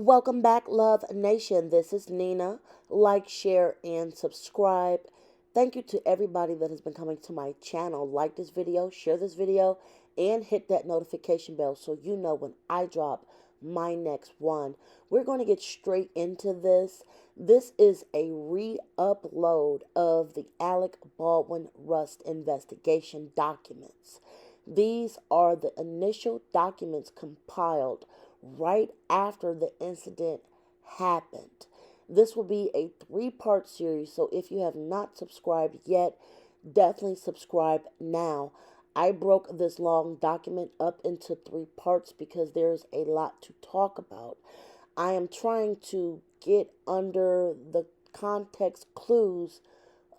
Welcome back, Love Nation. This is Nina. Like, share, and subscribe. Thank you to everybody that has been coming to my channel. Like this video, share this video, and hit that notification bell so you know when I drop my next one. We're going to get straight into this. This is a re-upload of the Alec Baldwin Rust investigation documents. These are the initial documents compiled right after the incident happened. This will be a three-part series, so if you have not subscribed yet, definitely subscribe now. I broke this long document up into three parts because there's a lot to talk about. I am trying to get under the context clues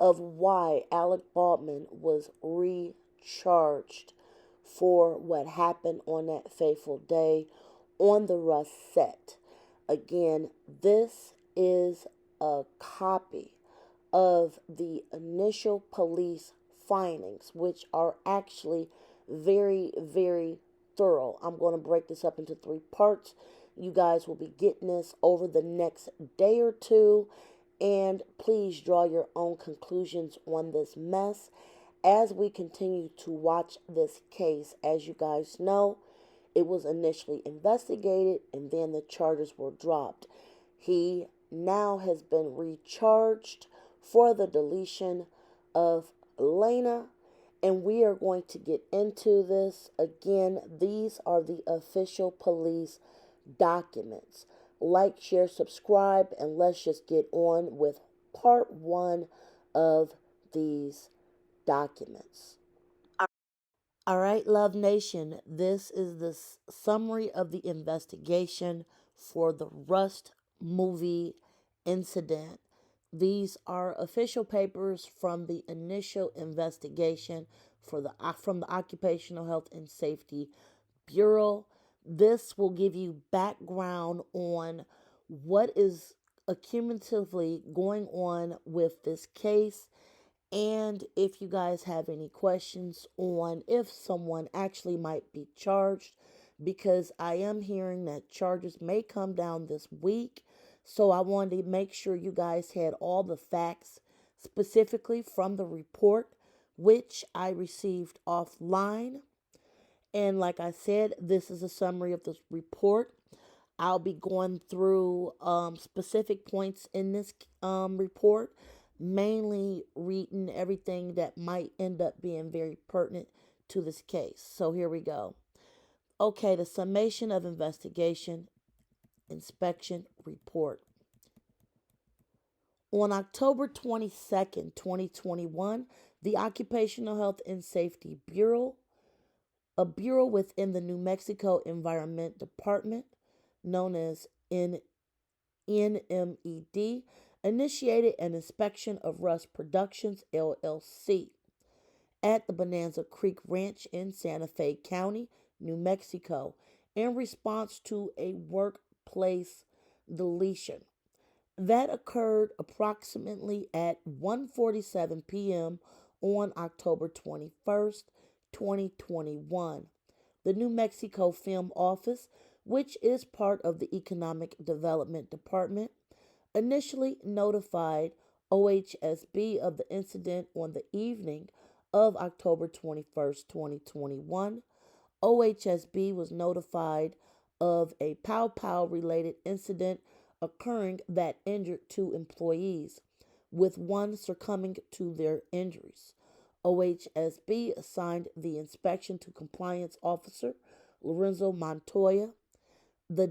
of why Alec Baldwin was recharged for what happened on that fateful day on the Rust set. Again, this is a copy of the initial police findings, which are actually very, very thorough. I'm going to break this up into three parts. You guys will be getting this over the next day or two, and please draw your own conclusions on this mess as we continue to watch this case. As you guys know, it was initially investigated and then the charges were dropped. He now has been recharged for the deletion of Lena, and we are going to get into this. Again, these are the official police documents. Like, share, subscribe, and let's just get on with part one of these documents. All right, Love Nation, this is the summary of the investigation for the Rust movie incident. These are official papers from the initial investigation from the Occupational Health and Safety Bureau. This will give you background on what is accumulatively going on with this case, and if you guys have any questions on if someone actually might be charged, because I am hearing that charges may come down this week. So I wanted to make sure you guys had all the facts specifically from the report, which I received offline. And like I said, this is a summary of this report. I'll be going through specific points in this report, mainly reading everything that might end up being very pertinent to this case. So here we go. Okay, the summation of investigation inspection report. On October 22nd, 2021, the Occupational Health and Safety Bureau, a bureau within the New Mexico Environment Department, known as NMED, initiated an inspection of Rust Productions LLC at the Bonanza Creek Ranch in Santa Fe County, New Mexico, in response to a workplace deletion that occurred approximately at 1:47 p.m. on October 21st, 2021. The New Mexico Film Office, which is part of the Economic Development Department, initially notified OHSB of the incident on the evening of October 21st, 2021. OHSB was notified of a pow pow related incident occurring that injured two employees, with one succumbing to their injuries. OHSB assigned the inspection to Compliance Officer Lorenzo Montoya. The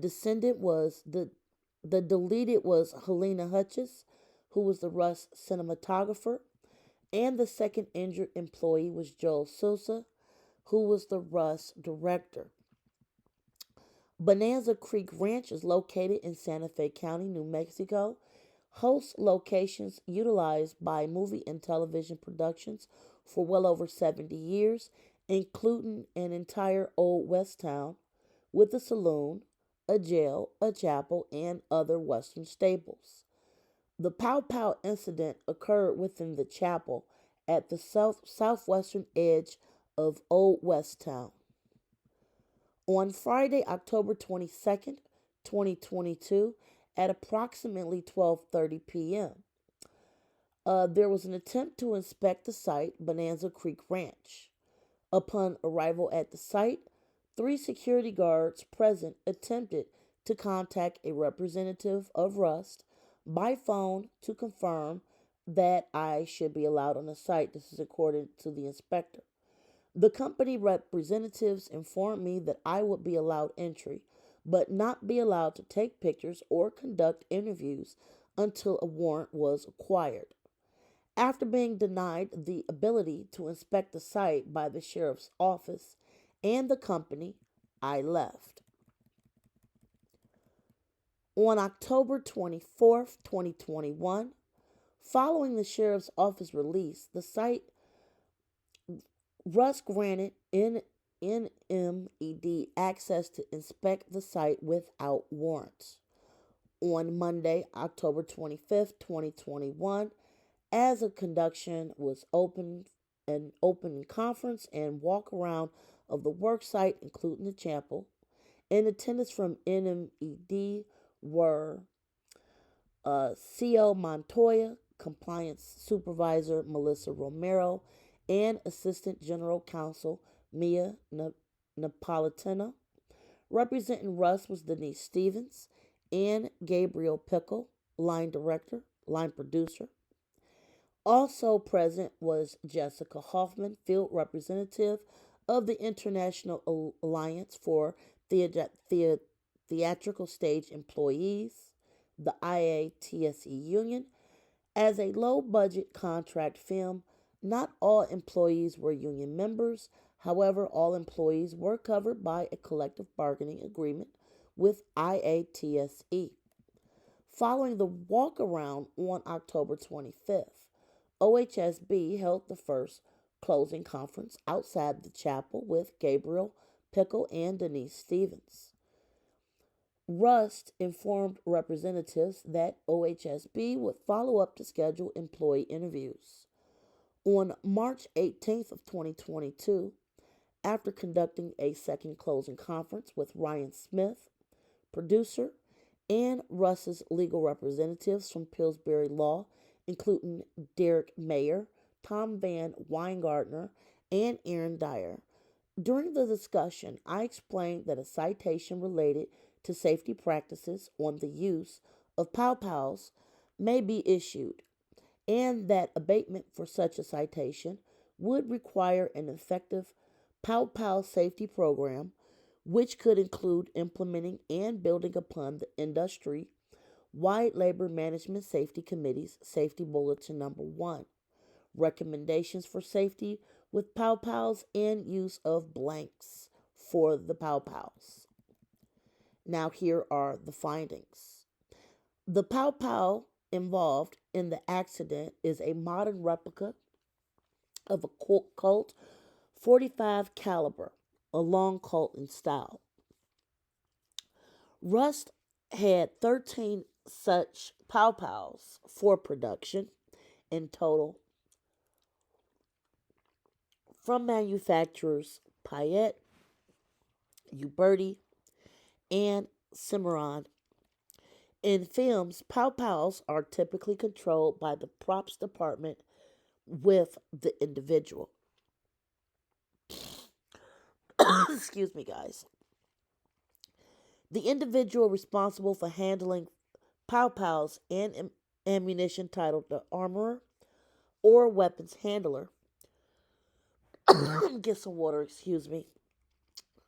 deleted was Helena Hutchins, who was the Rust cinematographer, and the second injured employee was Joel Sousa, who was the Rust director. Bonanza Creek Ranch is located in Santa Fe County, New Mexico. Hosts locations utilized by movie and television productions for well over 70 years, including an entire Old West town with a saloon, a jail, a chapel, and other Western staples. The Pow Pow incident occurred within the chapel at the southwestern edge of Old West Town. On Friday, October 22nd, 2022 at approximately 12:30 p.m. There was an attempt to inspect the site, Bonanza Creek Ranch. Upon arrival at the site, three security guards present attempted to contact a representative of Rust by phone to confirm that I should be allowed on the site. This is according to the inspector. The company representatives informed me that I would be allowed entry, but not be allowed to take pictures or conduct interviews until a warrant was acquired. After being denied the ability to inspect the site by the sheriff's office and the company, I left. On October 24th, 2021, following the sheriff's office release, the site Russ granted NMED access to inspect the site without warrants. On Monday, October 25th, 2021, as a conduction was open, an open conference and walk around of the work site, including the chapel. In attendance from NMED were CO Montoya, Compliance Supervisor Melissa Romero, and Assistant General Counsel Mia Napolitano. Representing Russ was Denise Stevens and Gabriel Pickle, line producer. Also present was Jessica Hoffman, field representative of the International Alliance for Theatrical Stage Employees, the IATSE union. As a low budget contract film, not all employees were union members. However, all employees were covered by a collective bargaining agreement with IATSE. Following the walk around on October 25th, OHSB held the first closing conference outside the chapel with Gabriel Pickle and Denise Stevens. Rust informed representatives that OHSB would follow up to schedule employee interviews. On March 18th of 2022, after conducting a second closing conference with Ryan Smith, producer, and Russ's legal representatives from Pillsbury Law, including Derek Mayer, Tom Van Weingartner, and Aaron Dyer. During the discussion, I explained that a citation related to safety practices on the use of pow-pows may be issued, and that abatement for such a citation would require an effective pow-pow safety program, which could include implementing and building upon the industry-wide Labor Management Safety Committee's Safety Bulletin Number 1, recommendations for safety with pow-pows and use of blanks for the pow-pows. Now here are the findings. The pow-pow involved in the accident is a modern replica of a Colt 45 caliber, a long Colt in style. Rust had 13 such pow-pows for production in total from manufacturers Payette, Uberti, and Cimarron. In films, pow-pows are typically controlled by the props department with the individual. Excuse me, guys. The individual responsible for handling pow-pows and ammunition, titled the armorer or weapons handler. Get some water, excuse me.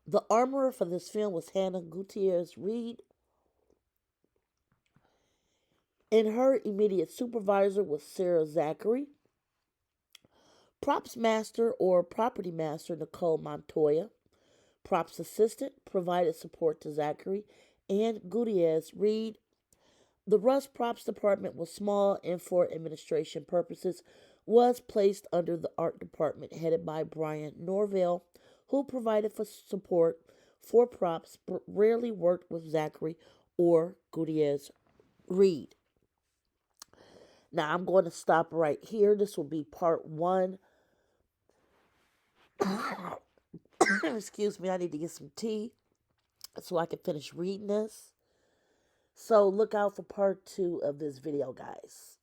The armorer for this film was Hannah Gutierrez Reed, and her immediate supervisor was Sarah Zachary. Props master or property master Nicole Montoya. Props assistant provided support to Zachary and Gutierrez Reed. The Rust Props department was small and for administration purposes was placed under the art department headed by Brian Norvell, who provided for support for props but rarely worked with Zachary or Gutierrez Reed. Now I'm going to stop right here. This will be part 1. Excuse me, I need to get some tea so I can finish reading this. So look out for part 2 of this video, guys.